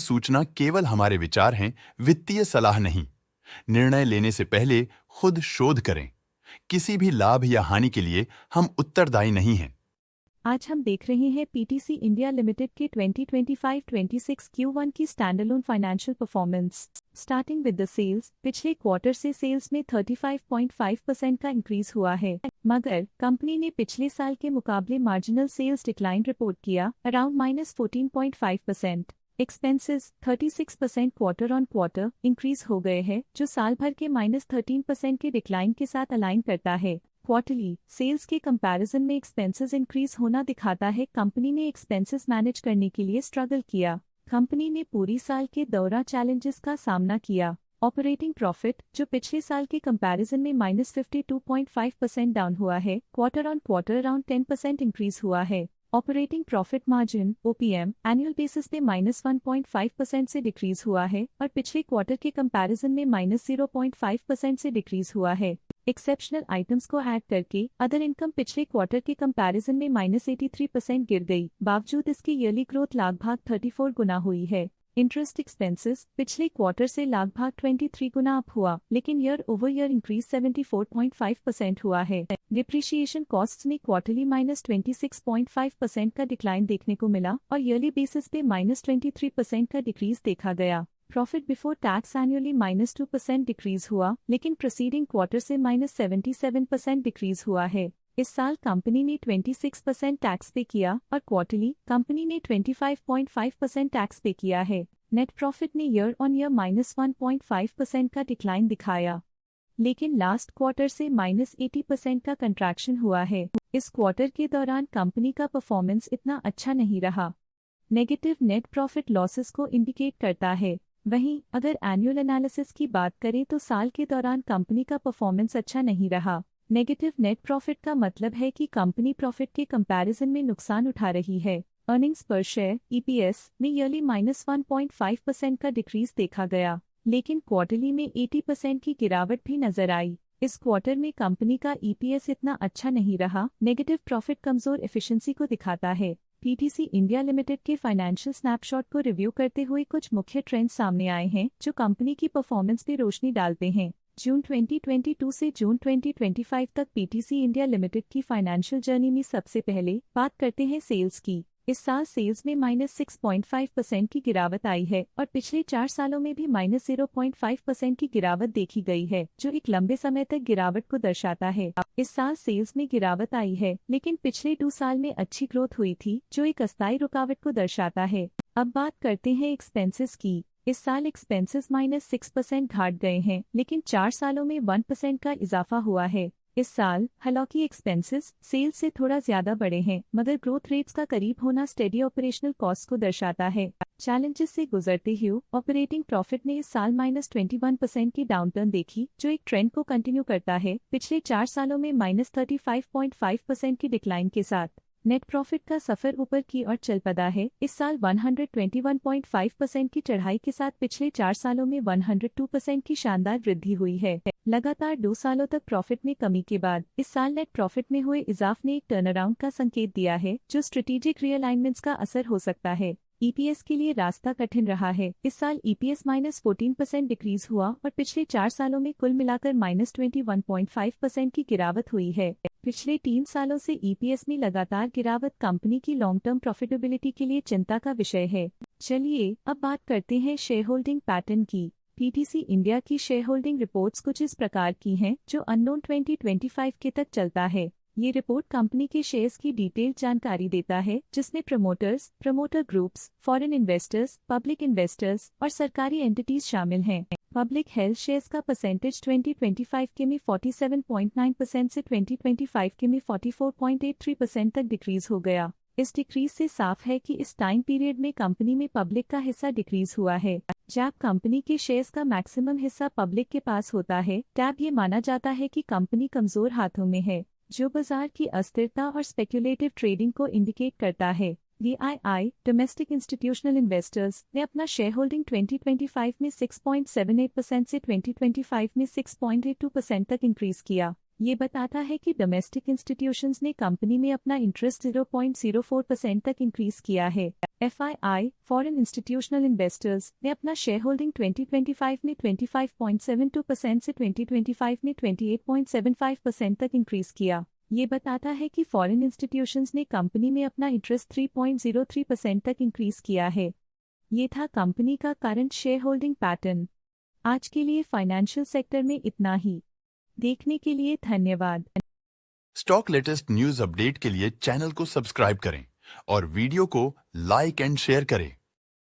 सूचना केवल हमारे विचार हैं, वित्तीय सलाह नहीं। निर्णय लेने से पहले खुद शोध करें। किसी भी लाभ या हानि के लिए हम उत्तरदायी नहीं हैं। आज हम देख रहे हैं पीटीसी इंडिया लिमिटेड के 2025-26 Q1 की standalone financial performance. Starting with the sales, पिछले क्वार्टर से सेल्स में 35.5% का इंक्रीज हुआ है, मगर कंपनी ने पिछले साल के मुकाबले मार्जिनल सेल्स डिक्लाइन रिपोर्ट किया, around -14.5%। Expenses 36% quarter on quarter increase हो गए हैं, जो साल भर के -13% के डिक्लाइन के साथ अलाइन करता है। क्वार्टरली सेल्स के कंपैरिजन में एक्सपेंसेस इंक्रीज होना दिखाता है कंपनी ने एक्सपेंसेस मैनेज करने के लिए स्ट्रगल किया। कंपनी ने पूरी साल के दौरान चैलेंजेस का सामना किया। ऑपरेटिंग प्रॉफिट, जो पिछले साल के कंपैरिजन में -52.5% डाउन हुआ है, quarter on quarter around 10% increase हुआ है। Operating profit margin OPM annual basis पे -1.5% से डिक्रीज हुआ है और पिछले क्वार्टर के कंपैरिजन में -0.5% से डिक्रीज हुआ है। एक्सेप्शनल आइटम्स को ऐड करके अदर इनकम पिछले क्वार्टर के कंपैरिजन में -83% गिर गई, बावजूद इसकी ईयरली ग्रोथ लगभग 34 गुना हुई है। इंटरेस्ट एक्सपेंसेस पिछले क्वार्टर से लगभग 23 गुना अप हुआ, लेकिन ईयर ओवर ईयर इंक्रीज 74.5% हुआ है। डिप्रिशिएशन कॉस्ट्स में क्वार्टरली -26.5% का डिक्लाइन देखने को मिला और ईयरली बेसिस पे -23% का डिक्रीज देखा गया। Profit before tax annually -2% decrease हुआ, लेकिन प्रीसीडिंग क्वार्टर से -77% डिक्रीज हुआ है। इस साल कंपनी ने 26% टैक्स पे किया और क्वार्टरली कंपनी ने 25.5% टैक्स पे किया है। नेट प्रॉफिट ने ईयर ऑन ईयर -1.5% का डिक्लाइन दिखाया, लेकिन लास्ट क्वार्टर से -80% का कंट्रैक्शन हुआ है। इस क्वार्टर के दौरान कंपनी का परफॉर्मेंस इतना अच्छा नहीं रहा। नेगेटिव नेट प्रॉफिट लॉसेस को इंडिकेट करता है। वहीं अगर एनुअल एनालिसिस की बात करें तो साल के दौरान कंपनी का परफॉर्मेंस अच्छा नहीं रहा। नेगेटिव नेट प्रॉफिट का मतलब है कि कंपनी प्रॉफिट के कंपैरिजन में नुकसान उठा रही है। अर्निंग्स पर शेयर EPS में ईयरली -1.5% का डिक्रीज देखा गया, लेकिन क्वार्टरली में 80% की गिरावट भी नजर आई। इस क्वार्टर में कंपनी का EPS इतना अच्छा नहीं रहा। नेगेटिव प्रॉफिट कमजोर एफिशिएंसी को दिखाता है। पीटीसी इंडिया लिमिटेड के फाइनेंशियल स्नैपशॉट को रिव्यू करते हुए कुछ मुख्य ट्रेंड्स सामने आए हैं जो कंपनी की परफॉर्मेंस पे रोशनी डालते हैं। जून 2022 से जून 2025 तक पीटीसी इंडिया लिमिटेड की फाइनेंशियल जर्नी में सबसे पहले बात करते हैं सेल्स की। इस साल सेल्स में -6.5% की गिरावट आई है और पिछले 4 सालों में भी -0.5% की गिरावट देखी गई है, जो एक लंबे समय तक गिरावट को दर्शाता है। इस साल सेल्स में गिरावट आई है, लेकिन पिछले 2 साल में अच्छी ग्रोथ हुई थी, जो एक अस्थायी रुकावट को दर्शाता है। अब बात करते हैं एक्सपेंसेस की। इस साल एक्सपेंसेस -6% घट गए हैं, लेकिन 4 सालों में 1% का इजाफा हुआ है। इस साल हालांकि एक्सपेंसेस सेल्स से थोड़ा ज्यादा बढ़े हैं, मगर ग्रोथ रेट्स का करीब होना स्टेडी ऑपरेशनल कॉस्ट को दर्शाता है। चैलेंजेस से गुजरते हुए ऑपरेटिंग प्रॉफिट ने इस साल -21% की डाउनटर्न देखी, जो एक ट्रेंड को कंटिन्यू करता है पिछले 4 सालों में -35.5% की डिक्लाइन के साथ। नेट प्रॉफिट का सफर ऊपर की ओर चल पड़ा है। इस साल 121.5% की चढ़ाई के साथ पिछले 4 सालों में 102% की शानदार वृद्धि हुई है। लगातार 2 सालों तक प्रॉफिट में कमी के बाद इस साल नेट प्रॉफिट में हुए इजाफे ने एक टर्नअराउंड का संकेत दिया है, जो स्ट्रेटेजिक रीअलाइनमेंट्स का असर हो सकता है। EPS के लिए रास्ता कठिन रहा है। इस साल EPS -14% डिक्रीज हुआ और पिछले 4 सालों में कुल मिलाकर -21.5% की गिरावट हुई है। पिछले 3 सालों से EPS में लगातार गिरावट कंपनी की लॉन्ग टर्म प्रॉफिटेबिलिटी के लिए चिंता का विषय है। चलिए अब बात करते हैं शेयर होल्डिंग पैटर्न की। पीटीसी इंडिया की शेयर होल्डिंग रिपोर्ट्स कुछ इस प्रकार की हैं, जो अननोन 2025 के तक चलता है। ये रिपोर्ट कंपनी के शेयर्स की डिटेल्ड जानकारी देता है, जिसमें promoters, promoter groups, foreign investors, public investors और सरकारी एंटिटीज शामिल हैं। पब्लिक हेल्थ शेयर्स का परसेंटेज 2025 के में 47.9% से 2025 के में 44.83% तक डिक्रीज हो गया। इस डिक्रीज से साफ है कि इस टाइम पीरियड में कंपनी में पब्लिक का हिस्सा डिक्रीज हुआ है। जब कंपनी के शेयर्स का मैक्सिमम हिस्सा पब्लिक के पास होता है, तब ये माना जाता है कि कंपनी कमजोर हाथों में है, जो बाजार की अस्थिरता और स्पेक्युलेटिव ट्रेडिंग को इंडिकेट करता है। DII डोमेस्टिक इंस्टीट्यूशनल इन्वेस्टर्स ने अपना शेयर होल्डिंग 2025 में 6.78% से 2025 में 6.82% तक इंक्रीज किया। ये बताता है कि डोमेस्टिक इंस्टीट्यूशंस ने कंपनी में अपना इंटरेस्ट 0.04% तक इंक्रीज किया है। FII फॉरेन इंस्टीट्यूशनल इन्वेस्टर्स ने अपना शेयर होल्डिंग 2025 में 25.72% से 2025 में 28.75% तक इंक्रीज किया। ये बताता है कि फॉरेन इंस्टीट्यूशंस ने कंपनी में अपना इंटरेस्ट 3.03% तक इंक्रीज किया है। ये था कंपनी का करंट शेयर होल्डिंग पैटर्न। आज के लिए फाइनेंशियल सेक्टर में इतना ही। देखने के लिए धन्यवाद। स्टॉक लेटेस्ट न्यूज अपडेट के लिए चैनल को सब्सक्राइब करें और वीडियो को लाइक एंड शेयर करें।